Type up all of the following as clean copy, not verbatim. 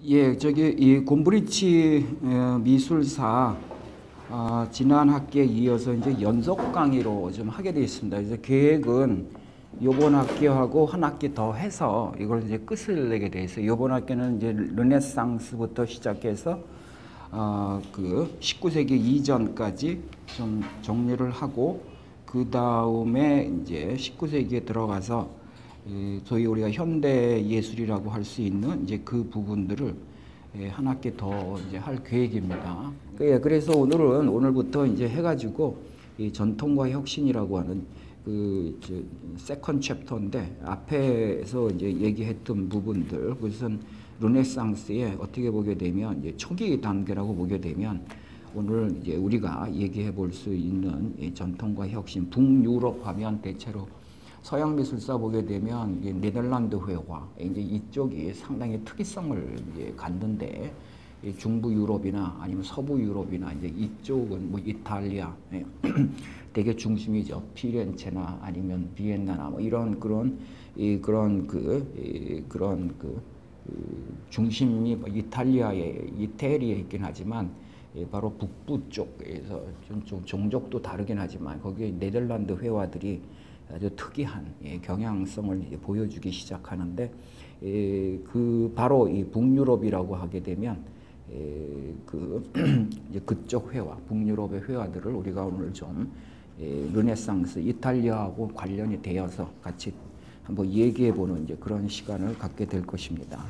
예, 저기 이 곰브리치 미술사 지난 학기에 이어서 이제 연속 강의로 좀 하게 되어 있습니다. 그래서 계획은 요번 학기하고 한 학기 더 해서 이걸 이제 끝을 내게 돼 있어요. 요번 학기는 이제 르네상스부터 시작해서 그 19세기 이전까지 좀 정리를 하고 그 다음에 이제 19세기에 들어가서 소위 우리가 현대 예술이라고 할 수 있는 이제 그 부분들을 한 학기 더 이제 할 계획입니다. 그래서 오늘부터 이제 해가지고 이 전통과 혁신이라고 하는 그 세컨 챕터인데 앞에서 이제 얘기했던 부분들, 그것은 르네상스의 어떻게 보게 되면 이제 초기 단계라고 보게 되면 오늘 이제 우리가 얘기해 볼 수 있는 이 전통과 혁신, 북유럽 하면 대체로 서양 미술사 보게 되면 네덜란드 회화, 이제 이쪽이 상당히 특이성을 이제 갖는데 중부 유럽이나 아니면 서부 유럽이나 이제 이쪽은 뭐 이탈리아 되게 중심이죠. 피렌체나 아니면 비엔나나 뭐 이런 그런 중심이 뭐 이태리에 있긴 하지만 바로 북부 쪽에서 좀 종족도 다르긴 하지만 거기에 네덜란드 회화들이 아주 특이한 경향성을 이제 보여주기 시작하는데 바로 이 북유럽이라고 하게 되면 이제 그쪽 회화, 북유럽의 회화들을 우리가 오늘 좀 르네상스 이탈리아하고 관련이 되어서 같이 한번 얘기해보는 이제 그런 시간을 갖게 될 것입니다.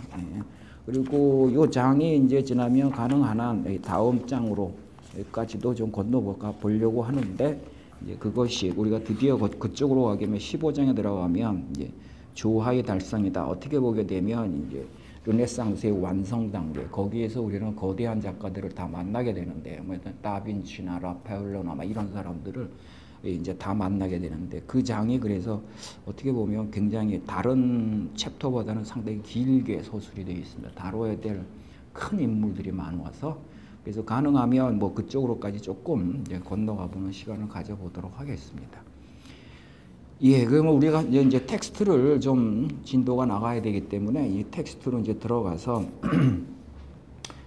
그리고 이 장이 이제 지나면 가능한 한 다음 장으로까지도 좀 건너가 보려고 하는데. 이제 그것이 우리가 드디어 그쪽으로 가게 되면 15장에 들어가면 이제 조화의 달성이다. 어떻게 보게 되면 이제 르네상스의 완성 단계, 거기에서 우리는 거대한 작가들을 다 만나게 되는데, 뭐 다빈치나 라파엘로나 막 이런 사람들을 이제 다 만나게 되는데 그 장이 그래서 어떻게 보면 굉장히 다른 챕터보다는 상당히 길게 서술이 되어 있습니다. 다뤄야 될 큰 인물들이 많아서. 그래서 가능하면 뭐 그쪽으로까지 조금 이제 건너가 보는 시간을 가져보도록 하겠습니다. 그러면 우리가 이제 텍스트를 좀 진도가 나가야 되기 때문에 이 텍스트로 이제 들어가서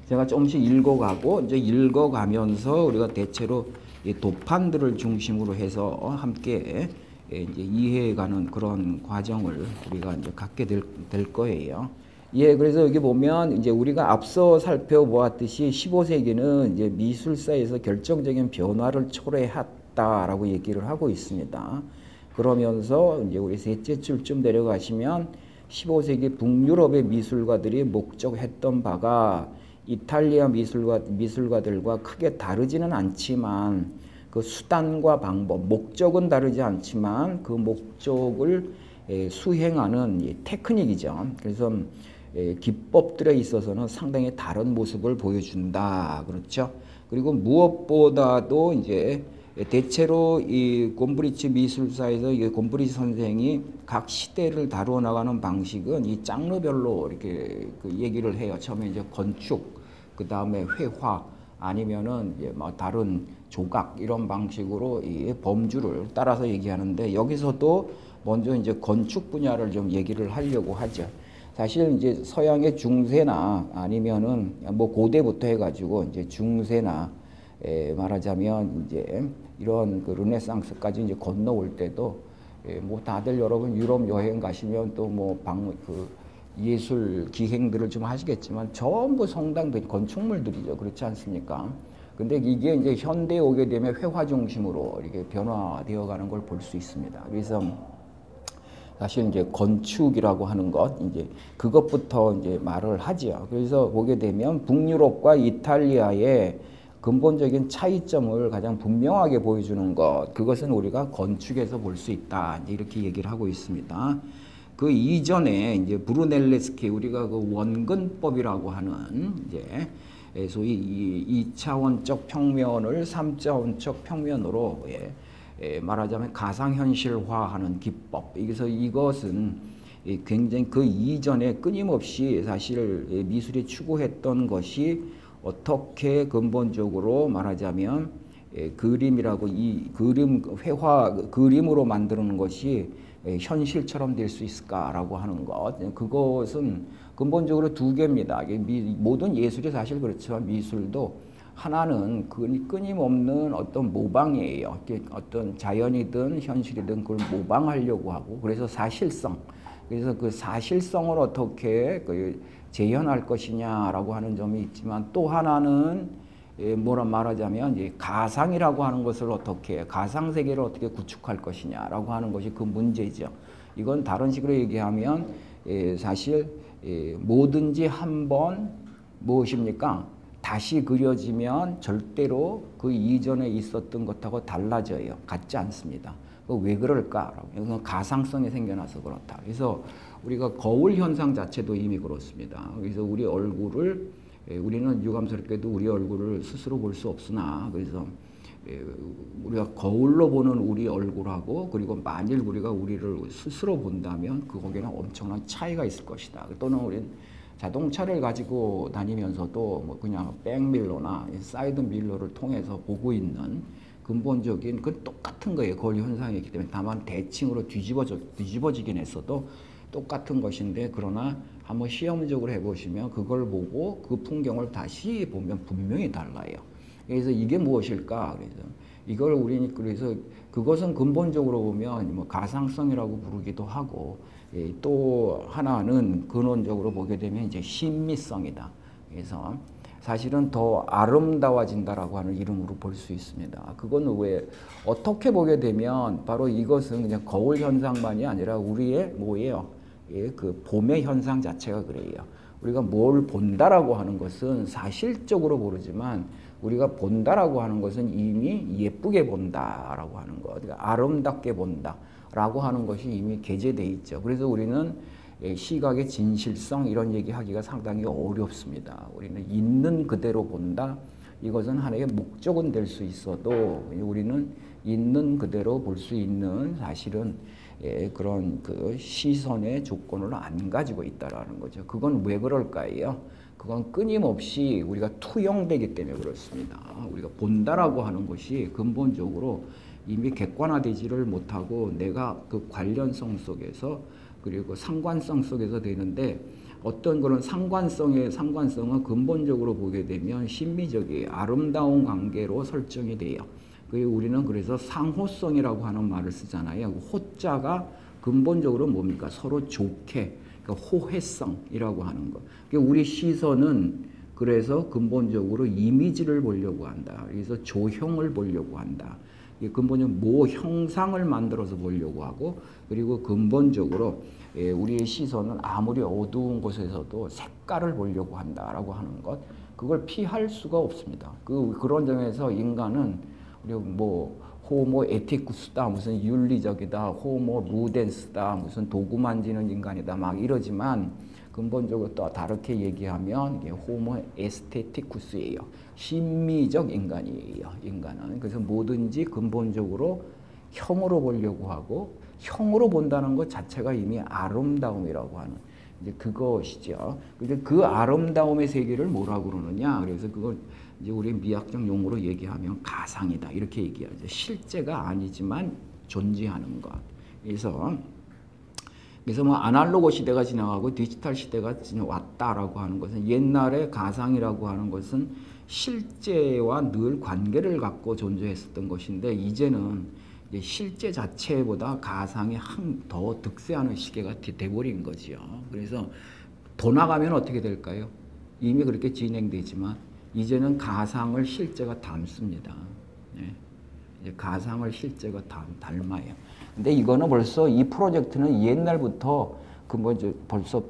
제가 조금씩 읽어가고 이제 읽어가면서 우리가 대체로 이 도판들을 중심으로 해서 함께 이제 이해해가는 그런 과정을 우리가 이제 갖게 될 거예요. 그래서 여기 보면 이제 우리가 앞서 살펴보았듯이 15세기는 이제 미술사에서 결정적인 변화를 초래했다라고 얘기를 하고 있습니다. 그러면서 이제 우리 셋째 줄쯤 내려가시면 15세기 북유럽의 미술가들이 목적했던 바가 이탈리아 미술가들과 크게 다르지는 않지만 그 수단과 방법, 목적은 다르지 않지만 그 목적을 수행하는 이 테크닉이죠. 그래서 기법들에 있어서는 상당히 다른 모습을 보여준다. 그렇죠? 그리고 무엇보다도 이제 대체로 이 곰브리치 미술사에서 이 곰브리치 선생이 각 시대를 다루어 나가는 방식은 이 장르별로 이렇게 그 얘기를 해요. 처음에 이제 건축, 그 다음에 회화, 아니면은 이제 뭐 다른 조각 이런 방식으로 이 범주를 따라서 얘기하는데 여기서도 먼저 이제 건축 분야를 좀 얘기를 하려고 하죠. 사실 이제 서양의 중세나 아니면은 뭐 고대부터 해가지고 이제 중세나 말하자면 이제 이런 그 르네상스까지 이제 건너올 때도 뭐 다들 여러분 유럽 여행 가시면 또 뭐 그 예술 기행들을 좀 하시겠지만 전부 성당들 건축물들이죠. 그렇지 않습니까? 근데 이게 이제 현대에 오게 되면 회화 중심으로 이렇게 변화되어 가는 걸 볼 수 있습니다. 그래서 사실 이제 건축이라고 하는 것, 이제 그것부터 이제 말을 하지요. 그래서 보게 되면 북유럽과 이탈리아의 근본적인 차이점을 가장 분명하게 보여주는 것, 그것은 우리가 건축에서 볼 수 있다. 이렇게 얘기를 하고 있습니다. 그 이전에 이제 브루넬레스키, 우리가 그 원근법이라고 하는 이제 소위 이 2차원적 평면을 3차원적 평면으로 말하자면 가상현실화하는 기법. 그래서 이것은 굉장히 그 이전에 끊임없이 사실 미술이 추구했던 것이 어떻게 근본적으로 말하자면 그림이라고 이 그림으로 만드는 것이 현실처럼 될 수 있을까라고 하는 것. 그것은 근본적으로 두 개입니다. 모든 예술이 사실 그렇지만 미술도 하나는 끊임없는 어떤 모방이에요. 어떤 자연이든 현실이든 그걸 모방하려고 하고, 그래서 사실성. 그래서 그 사실성을 어떻게 재현할 것이냐라고 하는 점이 있지만, 또 하나는 뭐라 말하자면 이제 가상이라고 하는 것을 어떻게, 가상 세계를 어떻게 구축할 것이냐라고 하는 것이 그 문제죠. 이건 다른 식으로 얘기하면 사실 뭐든지 한번 무엇입니까? 다시 그려지면 절대로 그 이전에 있었던 것하고 달라져요. 같지 않습니다. 왜 그럴까? 이건 가상성이 생겨나서 그렇다. 그래서 우리가 거울 현상 자체도 이미 그렇습니다. 그래서 우리 얼굴을 우리는 유감스럽게도 우리 얼굴을 스스로 볼 수 없으나, 그래서 우리가 거울로 보는 우리 얼굴하고, 그리고 만일 우리가 우리를 스스로 본다면 거기에는 엄청난 차이가 있을 것이다. 또는 우리는 자동차를 가지고 다니면서도 뭐 그냥 백밀러나 사이드 밀러를 통해서 보고 있는 근본적인 그 똑같은 거예요. 거울 현상이기 때문에. 다만 대칭으로 뒤집어지긴 했어도 똑같은 것인데, 그러나 한번 시험적으로 해보시면 그걸 보고 그 풍경을 다시 보면 분명히 달라요. 그래서 이게 무엇일까? 그래서 이걸 우리는, 그래서 그것은 근본적으로 보면 뭐 가상성이라고 부르기도 하고, 또 하나는 근원적으로 보게 되면 이제 신미성이다. 그래서 사실은 더 아름다워진다라고 하는 이름으로 볼 수 있습니다. 그건 왜 어떻게 보게 되면 바로 이것은 그냥 거울 현상만이 아니라 우리의 뭐예요? 그 봄의 현상 자체가 그래요. 우리가 뭘 본다라고 하는 것은 사실적으로 모르지만, 우리가 본다라고 하는 것은 이미 예쁘게 본다라고 하는 것, 그러니까 아름답게 본다라고 하는 것이 이미 게재되어 있죠. 그래서 우리는 시각의 진실성 이런 얘기하기가 상당히 어렵습니다. 우리는 있는 그대로 본다. 이것은 하나의 목적은 될 수 있어도 우리는 있는 그대로 볼 수 있는 사실은 그런 그 시선의 조건을 안 가지고 있다라는 거죠. 그건 왜 그럴까요? 그건 끊임없이 우리가 투영되기 때문에 그렇습니다. 우리가 본다라고 하는 것이 근본적으로 이미 객관화되지를 못하고 내가 그 관련성 속에서, 그리고 상관성 속에서 되는데, 어떤 그런 상관성은 근본적으로 보게 되면 심미적이에요. 아름다운 관계로 설정이 돼요. 그리고 우리는 그래서 상호성이라고 하는 말을 쓰잖아요. 호자가 근본적으로 뭡니까? 서로 좋게, 그러니까 호혜성이라고 하는 것. 그러니까 우리 시선은 그래서 근본적으로 이미지를 보려고 한다. 그래서 조형을 보려고 한다. 근본적으로 뭐 형상을 만들어서 보려고 하고, 그리고 근본적으로 우리의 시선은 아무리 어두운 곳에서도 색깔을 보려고 한다라고 하는 것, 그걸 피할 수가 없습니다. 그런 점에서 인간은 우리 뭐 호모 에티쿠스다, 무슨 윤리적이다, 호모 루덴스다, 무슨 도구 만지는 인간이다 막 이러지만, 근본적으로 또 다르게 얘기하면 이게 호모 에스테티쿠스예요. 심미적 인간이에요. 인간은. 그래서 뭐든지 근본적으로 형으로 보려고 하고, 형으로 본다는 것 자체가 이미 아름다움이라고 하는 이제 그것이죠. 근데 그 아름다움의 세계를 뭐라고 그러느냐? 그래서 그걸 이제 우리 미학적 용어로 얘기하면 가상이다 이렇게 얘기하죠. 실제가 아니지만 존재하는 것. 그래서 뭐 아날로그 시대가 지나가고 디지털 시대가 왔다라고 하는 것은, 옛날에 가상이라고 하는 것은 실제와 늘 관계를 갖고 존재했었던 것인데, 이제는 이제 실제 자체보다 가상이 더 득세하는 시계가 돼버린 거죠. 그래서 더 나가면 어떻게 될까요? 이미 그렇게 진행되지만 이제는 가상을 실제가 닮습니다. 이제 가상을 실제가 닮아요. 근데 이거는 벌써 이 프로젝트는 옛날부터 벌써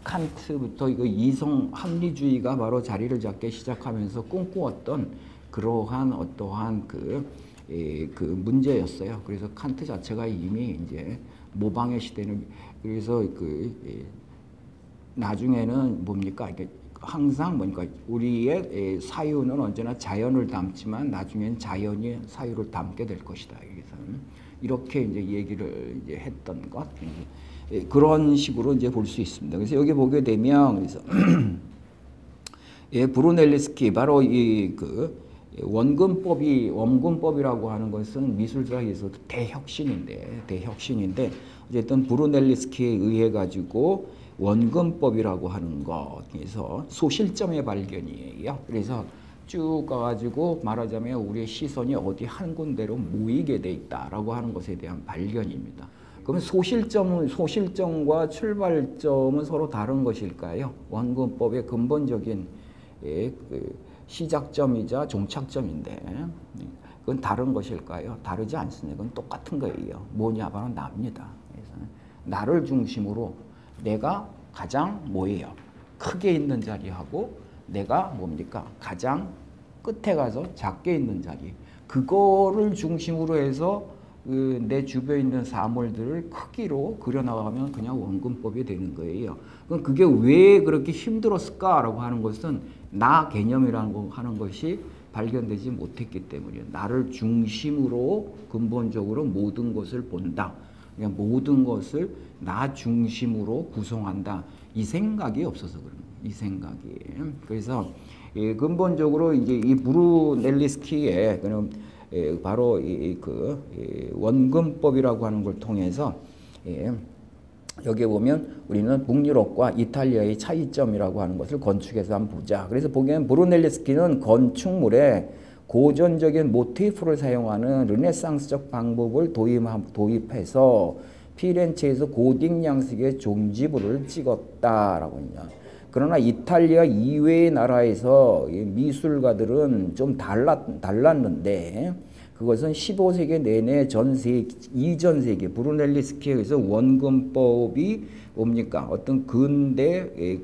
칸트부터 이거 이성 합리주의가 바로 자리를 잡기 시작하면서 꿈꾸었던 그러한 어떠한 그 문제였어요. 그래서 칸트 자체가 이미 이제 모방의 시대는, 그래서 나중에는 뭡니까? 항상 뭐니까 우리의 사유는 언제나 자연을 담지만 나중엔 자연이 사유를 담게 될 것이다. 그래서 이렇게 이제 얘기를 이제 했던 것, 그런 식으로 이제 볼 수 있습니다. 그래서 여기 보게 되면, 그래서 브루넬리스키 바로 원근법이라고 하는 것은 미술사에서도 대혁신인데 어쨌든 브루넬리스키에 의해 가지고 원근법이라고 하는 것에서 소실점의 발견이에요. 그래서 쭉 가가지고 말하자면 우리의 시선이 어디 한 군데로 모이게 돼 있다라고 하는 것에 대한 발견입니다. 그러면 소실점과 출발점은 서로 다른 것일까요? 원근법의 근본적인 시작점이자 종착점인데 그건 다른 것일까요? 다르지 않습니다. 그건 똑같은 거예요. 뭐냐? 바로 나입니다. 그래서 나를 중심으로 내가 가장 뭐예요? 크게 있는 자리하고 내가 뭡니까? 가장 끝에 가서 작게 있는 자리. 그거를 중심으로 해서 내 주변에 있는 사물들을 크기로 그려나가면 그냥 원근법이 되는 거예요. 그럼 그게 왜 그렇게 힘들었을까라고 하는 것은 나 개념이라는 거 하는 것이 발견되지 못했기 때문이에요. 나를 중심으로 근본적으로 모든 것을 본다. 그냥 모든 것을 나 중심으로 구성한다. 이 생각이 없어서 그런 거예요. 이 생각이. 그래서 근본적으로 이제 이 브루넬리스키의 그럼 바로 원근법이라고 하는 걸 통해서 여기에 보면 우리는 북유럽과 이탈리아의 차이점이라고 하는 것을 건축에서 한번 보자. 그래서 보기에는 브루넬리스키는 건축물에 고전적인 모티프를 사용하는 르네상스적 방법을 도입해서 피렌체에서 고딕 양식의 종지부를 찍었다라고 했냐. 그러나 이탈리아 이외의 나라에서 미술가들은 좀 달랐는데 그것은 15세기 내내 이전 세기 브루넬리스키에 의해서 원근법이 뭡니까? 어떤 근대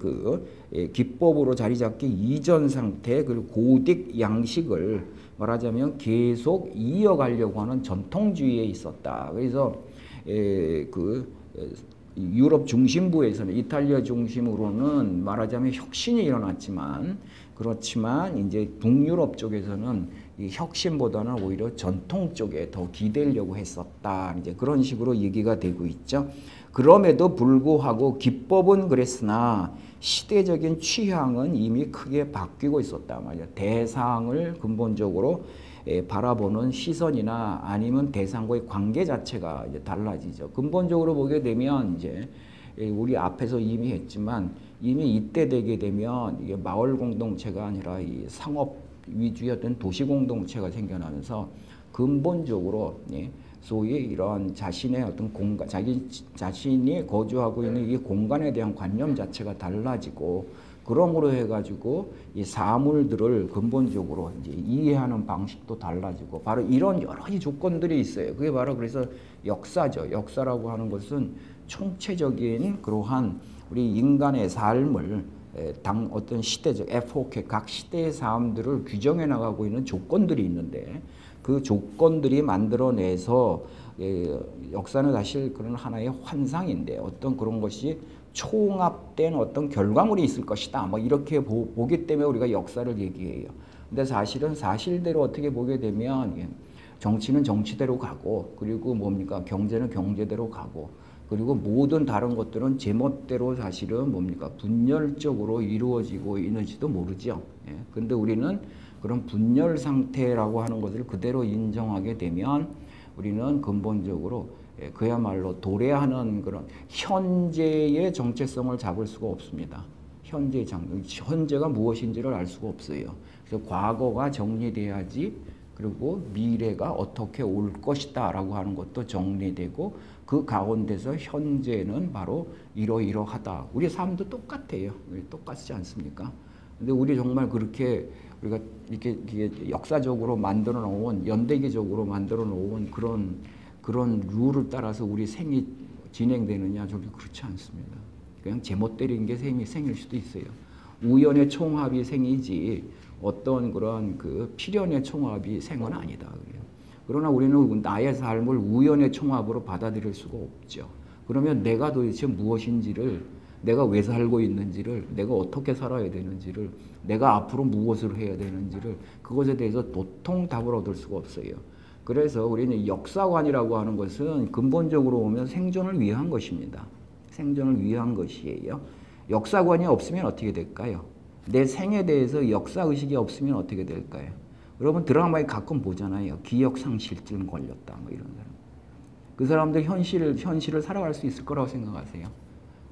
기법으로 자리 잡기 이전 상태 그리고 고딕 양식을 말하자면 계속 이어가려고 하는 전통주의에 있었다. 그래서 유럽 중심부에서는 이탈리아 중심으로는 말하자면 혁신이 일어났지만 그렇지만 이제 북유럽 쪽에서는 이 혁신보다는 오히려 전통 쪽에 더 기대려고 했었다. 이제 그런 식으로 얘기가 되고 있죠. 그럼에도 불구하고 기법은 그랬으나 시대적인 취향은 이미 크게 바뀌고 있었다 말이야. 대상을 근본적으로 바라보는 시선이나 아니면 대상과의 관계 자체가 이제 달라지죠. 근본적으로 보게 되면 이제 우리 앞에서 이미 했지만 이미 이때 되게 되면 이게 마을 공동체가 아니라 이 상업 위주의 어떤 도시 공동체가 생겨나면서 근본적으로 소위 이런 자신의 어떤 공간, 자신이 거주하고 있는 이 공간에 대한 관념 자체가 달라지고 그러므로 해가지고 이 사물들을 근본적으로 이제 이해하는 방식도 달라지고 바로 이런 여러 가지 조건들이 있어요. 그게 바로 그래서 역사죠. 역사라고 하는 것은 총체적인 그러한 우리 인간의 삶을 어떤 시대적 에포케 각 시대의 삶들을 규정해 나가고 있는 조건들이 있는데 그 조건들이 만들어내서 역사는 사실 그런 하나의 환상인데 어떤 그런 것이 총합된 어떤 결과물이 있을 것이다. 뭐 이렇게 보기 때문에 우리가 역사를 얘기해요. 근데 사실은 사실대로 어떻게 보게 되면 정치는 정치대로 가고 그리고 뭡니까 경제는 경제대로 가고 그리고 모든 다른 것들은 제멋대로 사실은 뭡니까 분열적으로 이루어지고 있는지도 모르죠. 근데 우리는 그런 분열 상태라고 하는 것을 그대로 인정하게 되면 우리는 근본적으로 그야말로 도래하는 그런 현재의 정체성을 잡을 수가 없습니다. 현재가 무엇인지를 알 수가 없어요. 그래서 과거가 정리돼야지 그리고 미래가 어떻게 올 것이다 라고 하는 것도 정리되고 그 가운데서 현재는 바로 이러이러하다. 우리 삶도 똑같아요. 똑같지 않습니까? 근데 우리 정말 그렇게 우리가 이렇게 역사적으로 만들어 놓은 연대기적으로 만들어 놓은 그런 룰을 따라서 우리 생이 진행되느냐 저도 그렇지 않습니다. 그냥 제멋대로인 게 생일 수도 있어요. 우연의 총합이 생이지 어떤 그런 필연의 총합이 생은 아니다. 그래요. 그러나 우리는 나의 삶을 우연의 총합으로 받아들일 수가 없죠. 그러면 내가 도대체 무엇인지를 내가 왜 살고 있는지를 내가 어떻게 살아야 되는지를 내가 앞으로 무엇을 해야 되는지를 그것에 대해서 도통 답을 얻을 수가 없어요. 그래서 우리는 역사관이라고 하는 것은 근본적으로 보면 생존을 위한 것입니다. 생존을 위한 것이에요. 역사관이 없으면 어떻게 될까요? 내 생에 대해서 역사의식이 없으면 어떻게 될까요? 여러분 드라마에 가끔 보잖아요. 기억상실증 걸렸다 뭐 이런 사람. 그 사람들 현실을 살아갈 수 있을 거라고 생각하세요?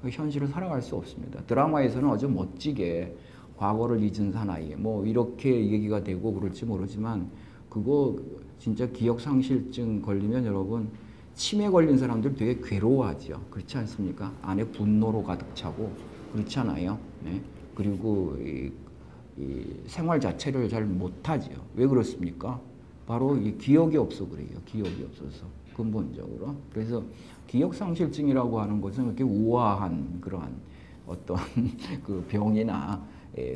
현실을 살아갈 수 없습니다. 드라마에서는 아주 멋지게 과거를 잊은 사나이 뭐 이렇게 얘기가 되고 그럴지 모르지만 그거 진짜 기억상실증 걸리면 여러분 치매 걸린 사람들 되게 괴로워하죠. 그렇지 않습니까? 안에 분노로 가득 차고 그렇잖아요. 네. 그리고 이 생활 자체를 잘 못하죠. 왜 그렇습니까? 바로 이 기억이 없어 그래요. 기억이 없어서 근본적으로. 그래서 기억상실증이라고 하는 것은 그렇게 우아한 그러한 어떤 그 병이나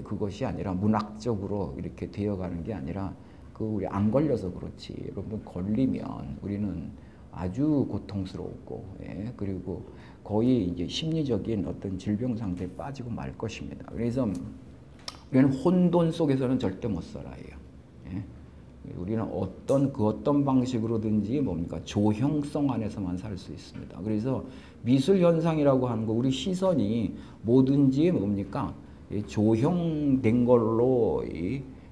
그것이 아니라 문학적으로 이렇게 되어가는 게 아니라 그 우리 안 걸려서 그렇지. 여러분 걸리면 우리는 아주 고통스럽고 그리고 거의 이제 심리적인 어떤 질병 상태에 빠지고 말 것입니다. 그래서 우리는 혼돈 속에서는 절대 못 살아요. 예? 우리는 어떤 방식으로든지 뭡니까 조형성 안에서만 살 수 있습니다. 그래서 미술 현상이라고 하는 거 우리 시선이 뭐든지 뭡니까 조형된 걸로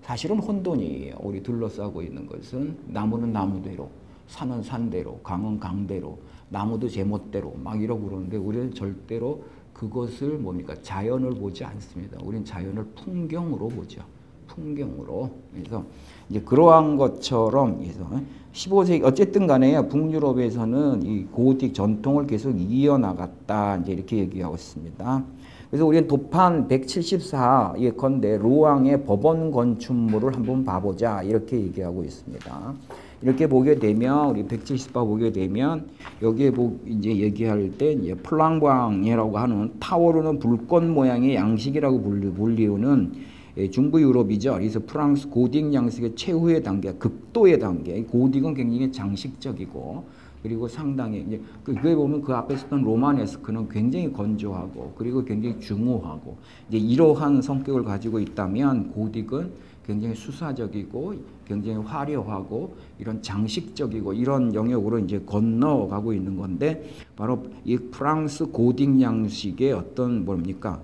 사실은 혼돈이에요. 우리 둘러싸고 있는 것은 나무는 나무대로, 산은 산대로, 강은 강대로, 나무도 제멋대로 막 이러고 그러는데 우리는 절대로 그것을 뭡니까 자연을 보지 않습니다. 우리는 자연을 풍경으로 보죠. 풍경으로. 그래서 이제 그러한 것처럼 해서 15세기 어쨌든 간에 북유럽에서는 이 고딕 전통을 계속 이어나갔다 이제 이렇게 얘기하고 있습니다. 그래서 우리는 도판 174 예컨대 로앙의 법원 건축물을 한번 봐보자 이렇게 얘기하고 있습니다. 이렇게 보게 되면 우리 174 보게 되면 여기에 이제 얘기할 때 이제 플랑방이라고 하는 타오르는 불꽃 모양의 양식이라고 불리우는 중부 유럽이죠. 그래서 프랑스 고딕 양식의 최후의 단계, 극도의 단계. 고딕은 굉장히 장식적이고 그리고 상당히 이제 그게 보면 그 앞에 있었던 로마네스크는 굉장히 건조하고 그리고 굉장히 중후하고 이제 이러한 성격을 가지고 있다면 고딕은 굉장히 수사적이고 굉장히 화려하고 이런 장식적이고 이런 영역으로 이제 건너가고 있는 건데 바로 이 프랑스 고딕 양식의 어떤 뭡니까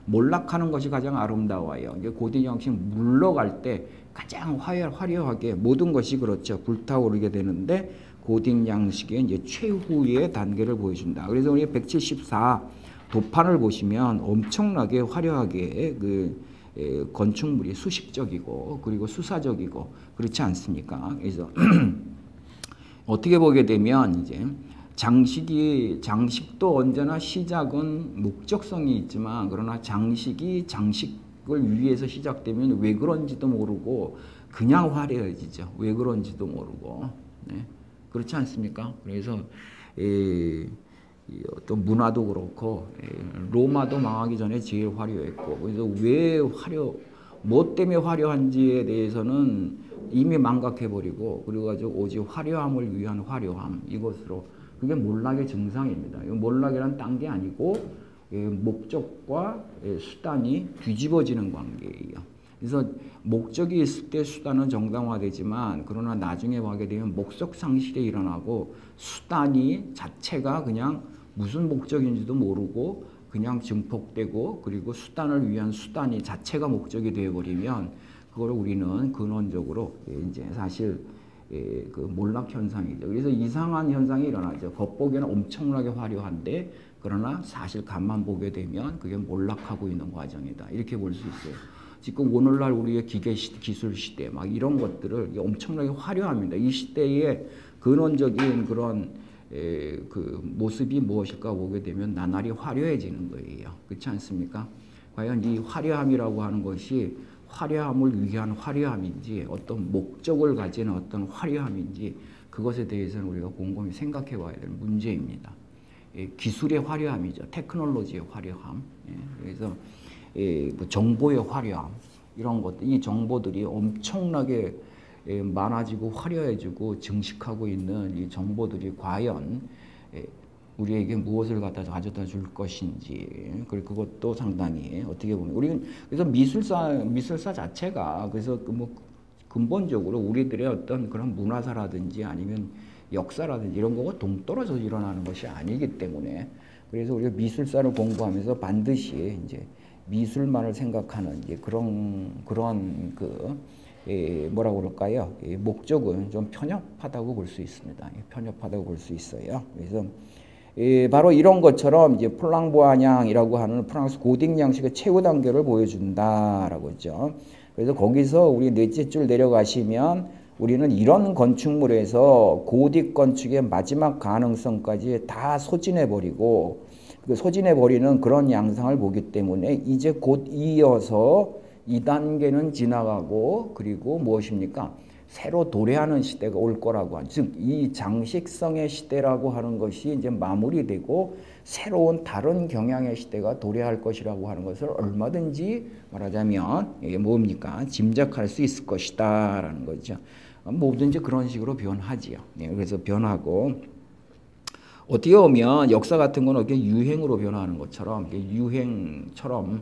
몰락하는 것이 가장 아름다워요. 이게 고딕 양식 물러갈 때 가장 화려하게 모든 것이 그렇죠 불타오르게 되는데 고딕 양식의 이제 최후의 단계를 보여준다. 그래서 우리 174 도판을 보시면 엄청나게 화려하게 건축물이 수식적이고 그리고 수사적이고 그렇지 않습니까? 그래서 어떻게 보게 되면 이제 장식도 언제나 시작은 목적성이 있지만 그러나 장식이 장식을 위해서 시작되면 왜 그런지도 모르고 그냥 화려해지죠. 왜 그런지도 모르고. 네. 그렇지 않습니까? 그래서 어떤 문화도 그렇고 로마도 망하기 전에 제일 화려했고 그래서 왜 뭐 때문에 화려한지에 대해서는 이미 망각해버리고 그리고 가지고 오직 화려함을 위한 화려함 이것으로 그게 몰락의 증상입니다. 몰락이란 딴 게 아니고 목적과 수단이 뒤집어지는 관계예요. 그래서 목적이 있을 때 수단은 정당화되지만 그러나 나중에 가게 되면 목적 상실이 일어나고 수단이 자체가 그냥 무슨 목적인지도 모르고 그냥 증폭되고 그리고 수단을 위한 수단이 자체가 목적이 되어버리면 그걸 우리는 근원적으로 이제 사실 그 몰락 현상이죠. 그래서 이상한 현상이 일어나죠. 겉보기에는 엄청나게 화려한데 그러나 사실 간만 보게 되면 그게 몰락하고 있는 과정이다. 이렇게 볼 수 있어요. 지금 오늘날 우리의 기술 시대 막 이런 것들을 엄청나게 화려합니다. 이 시대의 근원적인 그런 그 모습이 무엇일까 보게 되면 나날이 화려해지는 거예요. 그렇지 않습니까? 과연 이 화려함이라고 하는 것이 화려함을 위한 화려함인지 어떤 목적을 가진 어떤 화려함인지 그것에 대해서는 우리가 곰곰이 생각해 봐야 될 문제입니다. 기술의 화려함이죠. 테크놀로지의 화려함. 그래서 뭐 정보의 화려함 이런 것들 이 정보들이 엄청나게 많아지고 화려해지고 증식하고 있는 이 정보들이 과연 우리에게 무엇을 가져다 줄 것인지 그리고 그것도 상당히 어떻게 보면 우리는 그래서 미술사 자체가 그래서 뭐 근본적으로 우리들의 어떤 그런 문화사라든지 아니면 역사라든지 이런 거가 동떨어져 일어나는 것이 아니기 때문에 그래서 우리가 미술사를 공부하면서 반드시 이제 미술만을 생각하는 이제 그런 뭐라고 그럴까요? 목적은 좀 편협하다고 볼 수 있습니다. 편협하다고 볼 수 있어요. 그래서 바로 이런 것처럼 이제 폴랑보아냥이라고 하는 프랑스 고딕 양식의 최후 단계를 보여준다라고 했죠. 그래서 거기서 우리 넷째 줄 내려가시면 우리는 이런 건축물에서 고딕 건축의 마지막 가능성까지 다 소진해버리고 그 소진해버리는 그런 양상을 보기 때문에 이제 곧 이어서 2단계는 지나가고 그리고 무엇입니까? 새로 도래하는 시대가 올 거라고 하는, 즉 이 장식성의 시대라고 하는 것이 이제 마무리되고 새로운 다른 경향의 시대가 도래할 것이라고 하는 것을 얼마든지 말하자면 이게 뭡니까? 짐작할 수 있을 것이다라는 거죠. 뭐든지 그런 식으로 변하지요. 그래서 변하고 어떻게 보면 역사 같은 거는 이렇게 유행으로 변하는 것처럼 유행처럼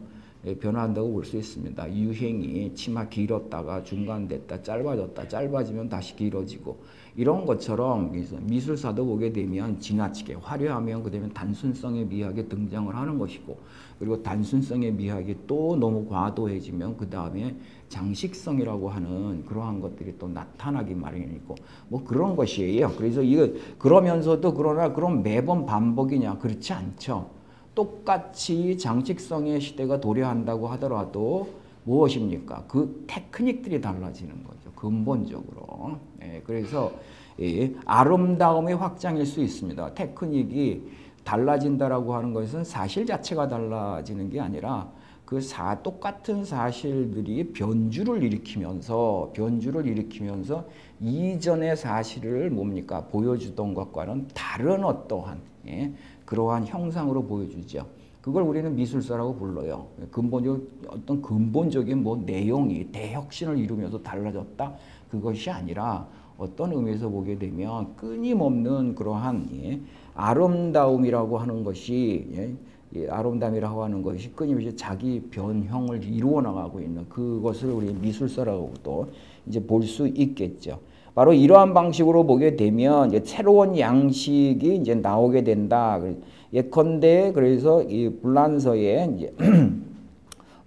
변화한다고 볼 수 있습니다. 유행이 치마 길었다가 중간됐다 짧아졌다 짧아지면 다시 길어지고 이런 것처럼 미술사도 보게 되면 지나치게 화려하면 그다음에 단순성의 미학이 등장을 하는 것이고 그리고 단순성의 미학이 또 너무 과도해지면 그 다음에 장식성이라고 하는 그러한 것들이 또 나타나기 마련이고 뭐 그런 것이에요. 그래서 이거 그러면서도 그러나 그럼 매번 반복이냐? 그렇지 않죠. 똑같이 장식성의 시대가 도래한다고 하더라도 무엇입니까? 그 테크닉들이 달라지는 거죠. 근본적으로. 그래서 아름다움의 확장일 수 있습니다. 테크닉이 달라진다라고 하는 것은 사실 자체가 달라지는 게 아니라 그 똑같은 사실들이 변주를 일으키면서 이전의 사실을 뭡니까? 보여주던 것과는 다른 어떠한 그러한 형상으로 보여주죠. 그걸 우리는 미술사라고 불러요. 어떤 근본적인 뭐 내용이 대혁신을 이루면서 달라졌다? 그것이 아니라 어떤 의미에서 보게 되면 끊임없는 그러한 아름다움이라고 하는 것이 아름다움이라고 하는 것이 끊임없이 자기 변형을 이루어 나가고 있는 그것을 우리 미술사라고도 이제 볼 수 있겠죠. 바로 이러한 방식으로 보게 되면 이제 새로운 양식이 이제 나오게 된다. 예컨대 그래서 이 불란서의 이제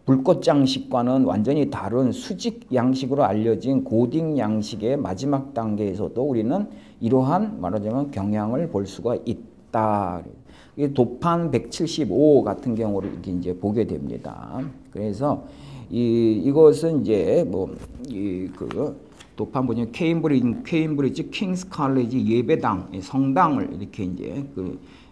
불꽃 장식과는 완전히 다른 수직 양식으로 알려진 고딕 양식의 마지막 단계에서도 우리는 이러한 말하자면 경향을 볼 수가 있다. 이 도판 175 같은 경우를 이렇게 이제 보게 됩니다. 그래서 이것은 이제 도판 보면 케임브리지 킹스 칼리지 예배당 성당을 이렇게 이제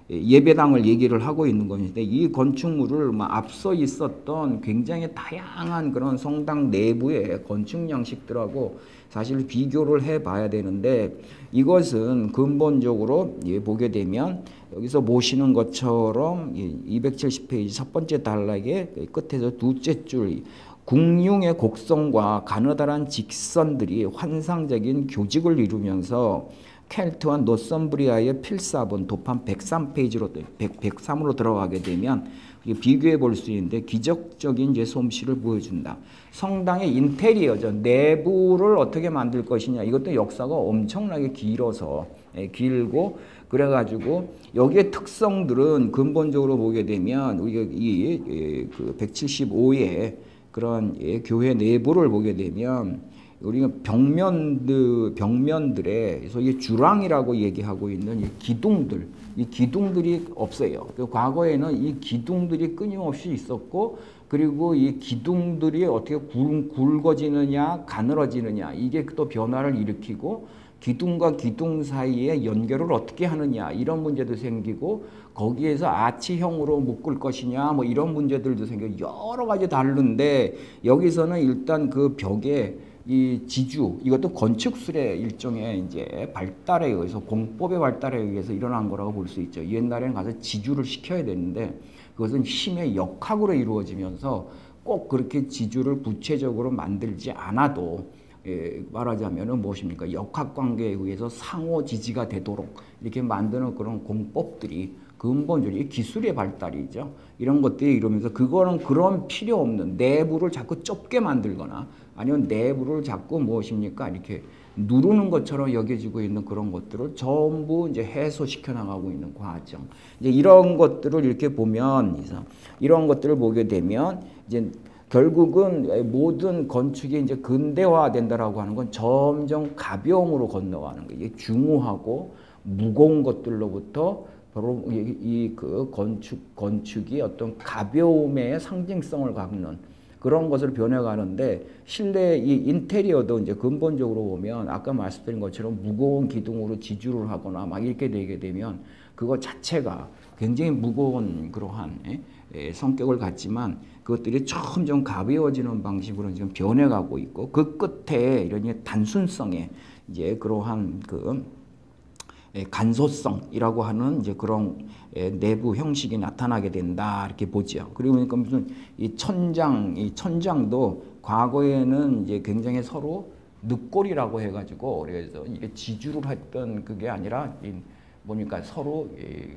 예배당을 얘기를 하고 있는 것인데 이 건축물을 앞서 있었던 굉장히 다양한 그런 성당 내부의 건축 양식들하고 사실 비교를 해봐야 되는데 이것은 근본적으로 보게 되면 여기서 보시는 것처럼 270페이지 첫 번째 단락의 끝에서 두째 줄 궁융의 곡선과 가느다란 직선들이 환상적인 교직을 이루면서 켈트와 노썸브리아의 필사본 도판 103페이지로 103으로 들어가게 되면 비교해 볼 수 있는데 기적적인 이제 솜씨를 보여준다. 성당의 인테리어죠. 내부를 어떻게 만들 것이냐. 이것도 역사가 엄청나게 길고 그래가지고 여기에 특성들은 근본적으로 보게 되면 우리가 그 175의 그런 교회 내부를 보게 되면 우리가 벽면들에 소위 주랑이라고 얘기하고 있는 이 기둥들이 없어요. 과거에는 이 기둥들이 끊임없이 있었고 그리고 이 기둥들이 어떻게 굵어지느냐 가늘어지느냐 이게 또 변화를 일으키고 기둥과 기둥 사이에 연결을 어떻게 하느냐 이런 문제도 생기고 거기에서 아치형으로 묶을 것이냐 뭐 이런 문제들도 생기고 여러 가지 다른데 여기서는 일단 그 벽에 이 지주 이것도 건축술의 일종의 이제 발달에 의해서 공법의 발달에 의해서 일어난 거라고 볼 수 있죠. 옛날에는 가서 지주를 시켜야 되는데 그것은 힘의 역학으로 이루어지면서 꼭 그렇게 지주를 구체적으로 만들지 않아도 말하자면은 무엇입니까? 역학관계에 의해서 상호 지지가 되도록 이렇게 만드는 그런 공법들이 근본적으로 기술의 발달이죠. 이런 것들이 이러면서 그거는 그런 필요 없는 내부를 자꾸 좁게 만들거나 아니면 내부를 자꾸 무엇입니까? 이렇게 누르는 것처럼 여겨지고 있는 그런 것들을 전부 이제 해소시켜 나가고 있는 과정. 이제 이런 것들을 이렇게 보면 이런 것들을 보게 되면 이제 결국은 모든 건축이 이제 근대화된다라고 하는 건 점점 가벼움으로 건너가는 거예요. 중후하고 무거운 것들로부터 바로 그 건축이 어떤 가벼움의 상징성을 갖는 그런 것을 변해가는데, 실내 이 인테리어도 이제 근본적으로 보면 아까 말씀드린 것처럼 무거운 기둥으로 지주를 하거나 막 이렇게 되게 되면 그거 자체가 굉장히 무거운 그러한 성격을 갖지만, 그것들이 점점 가벼워지는 방식으로 지금 변해가고 있고, 그 끝에 이런 단순성의 이제 그러한 그 간소성이라고 하는 이제 그런 내부 형식이 나타나게 된다, 이렇게 보죠. 그리고 그러니까 무슨 이 천장도 과거에는 이제 굉장히 서로 늑골이라고 해가지고, 그래서 이게 지주를 했던 그게 아니라 뭡니까 서로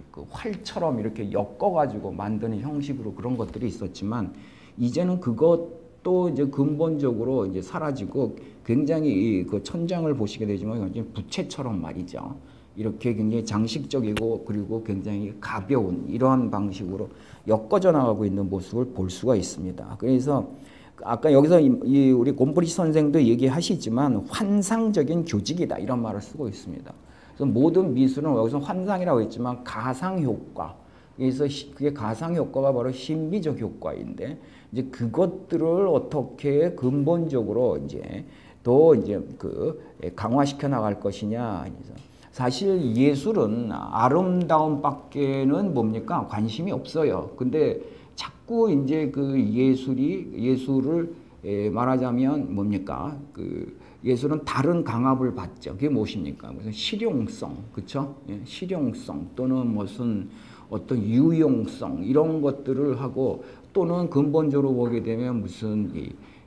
그 활처럼 이렇게 엮어가지고 만드는 형식으로 그런 것들이 있었지만, 이제는 그것도 이제 근본적으로 이제 사라지고, 굉장히 그 천장을 보시게 되지만 굉장히 부채처럼 말이죠. 이렇게 굉장히 장식적이고 그리고 굉장히 가벼운 이러한 방식으로 엮어져 나가고 있는 모습을 볼 수가 있습니다. 그래서 아까 여기서 우리 곰브리치 선생도 얘기하시지만 환상적인 교직이다, 이런 말을 쓰고 있습니다. 그래서 모든 미술은 여기서 환상이라고 했지만 가상 효과, 그래서 그게 가상 효과가 바로 신비적 효과인데, 이제 그것들을 어떻게 근본적으로 이제 더 이제 그 강화시켜 나갈 것이냐. 사실 예술은 아름다움밖에는 뭡니까 관심이 없어요. 근데 자꾸 이제 그 예술을 말하자면 뭡니까 그 예술은 다른 강압을 받죠. 그게 무엇입니까? 무슨 실용성, 그렇죠? 실용성 또는 무슨 어떤 유용성 이런 것들을 하고, 또는 근본적으로 보게 되면 무슨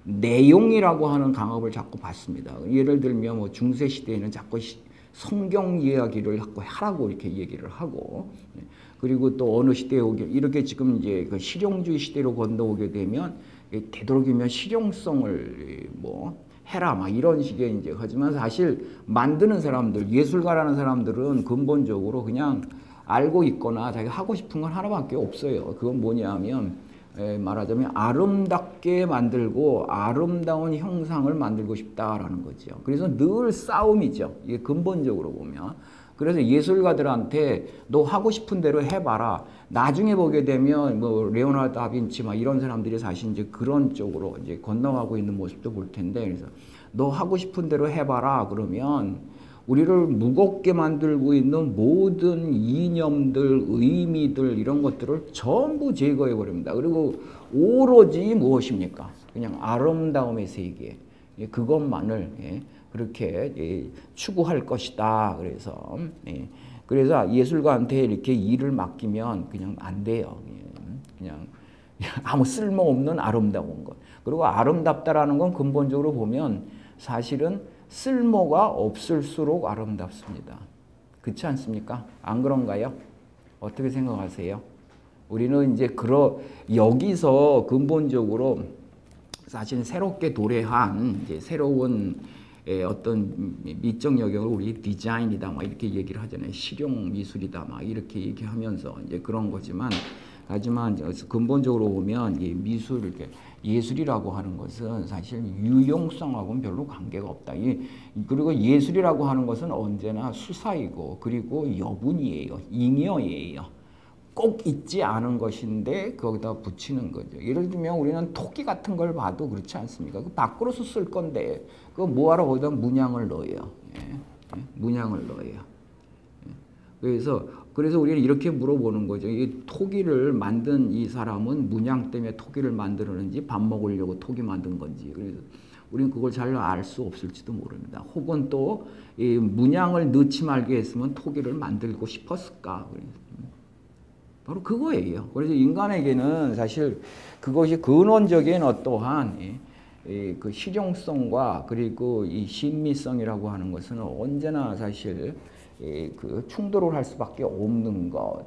내용이라고 하는 강압을 자꾸 받습니다. 예를 들면 뭐 중세 시대에는 자꾸 성경 이야기를 자꾸 하라고 이렇게 얘기를 하고, 그리고 또 어느 시대에 오게 이렇게 지금 이제 그 실용주의 시대로 건너오게 되면 되도록이면 실용성을 뭐 해라 막 이런 식의 이제 하지만, 사실 만드는 사람들, 예술가라는 사람들은 근본적으로 그냥 알고 있거나 자기가 하고 싶은 건 하나밖에 없어요. 그건 뭐냐면 말하자면 아름답게 만들고 아름다운 형상을 만들고 싶다라는 거죠. 그래서 늘 싸움이죠. 이게 근본적으로 보면. 그래서 예술가들한테 너 하고 싶은 대로 해봐라. 나중에 보게 되면 뭐 레오나르도 다빈치 막 이런 사람들이 사실 이제 그런 쪽으로 이제 건너가고 있는 모습도 볼 텐데, 그래서 너 하고 싶은 대로 해봐라 그러면 우리를 무겁게 만들고 있는 모든 이념들, 의미들 이런 것들을 전부 제거해 버립니다. 그리고 오로지 무엇입니까? 그냥 아름다움의 세계, 그것만을 그렇게 추구할 것이다. 그래서 예술가한테 이렇게 일을 맡기면 그냥 안 돼요. 그냥 아무 쓸모없는 아름다운 것. 그리고 아름답다라는 건 근본적으로 보면 사실은 쓸모가 없을수록 아름답습니다. 그렇지 않습니까? 안 그런가요? 어떻게 생각하세요? 우리는 이제 여기서 근본적으로 사실 새롭게 도래한 이제 새로운 어떤 미적 영역을 우리 디자인이다 막 이렇게 얘기를 하잖아요. 실용 미술이다 막 이렇게 얘기하면서 이제 그런 거지만, 하지만 근본적으로 보면 이 미술 이렇게 예술이라고 하는 것은 사실 유용성하고는 별로 관계가 없다. 그리고 예술이라고 하는 것은 언제나 수사이고 그리고 여분이에요. 잉여예요. 꼭 있지 않은 것인데 거기다 붙이는 거죠. 예를 들면 우리는 토끼 같은 걸 봐도 그렇지 않습니까? 그 밖으로서 쓸 건데 그거 뭐하러 거기다 문양을 넣어요. 문양을 넣어요. 그래서 우리는 이렇게 물어보는 거죠. 이 토기를 만든 이 사람은 문양 때문에 토기를 만들었는지 밥 먹으려고 토기 만든 건지, 그래서 우리는 그걸 잘 알 수 없을지도 모릅니다. 혹은 또 이 문양을 넣지 말게 했으면 토기를 만들고 싶었을까? 바로 그거예요. 그래서 인간에게는 사실 그것이 근원적인 어떠한 그 실용성과 그리고 이 신미성이라고 하는 것은 언제나 사실 그 충돌을 할 수밖에 없는 것.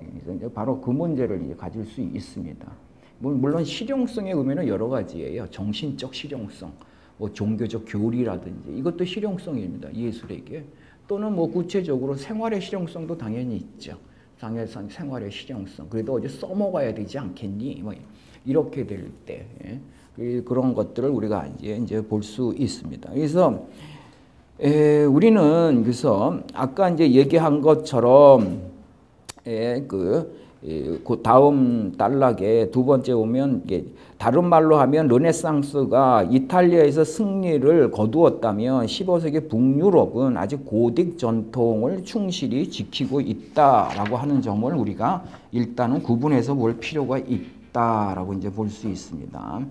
바로 그 문제를 이제 가질 수 있습니다. 물론 실용성의 의미는 여러 가지예요. 정신적 실용성, 뭐 종교적 교리라든지 이것도 실용성입니다. 예술에게. 또는 뭐 구체적으로 생활의 실용성도 당연히 있죠. 생활의 실용성. 그래도 어디 써먹어야 되지 않겠니? 뭐 이렇게 될 때 그런 것들을 우리가 이제 볼 수 있습니다. 그래서 우리는 그래서 아까 이제 얘기한 것처럼 그 다음 단락에 두 번째 오면 이게 다른 말로 하면 르네상스가 이탈리아에서 승리를 거두었다면 15세기 북유럽은 아직 고딕 전통을 충실히 지키고 있다라고 하는 점을 우리가 일단은 구분해서 볼 필요가 있다라고 이제 볼 수 있습니다.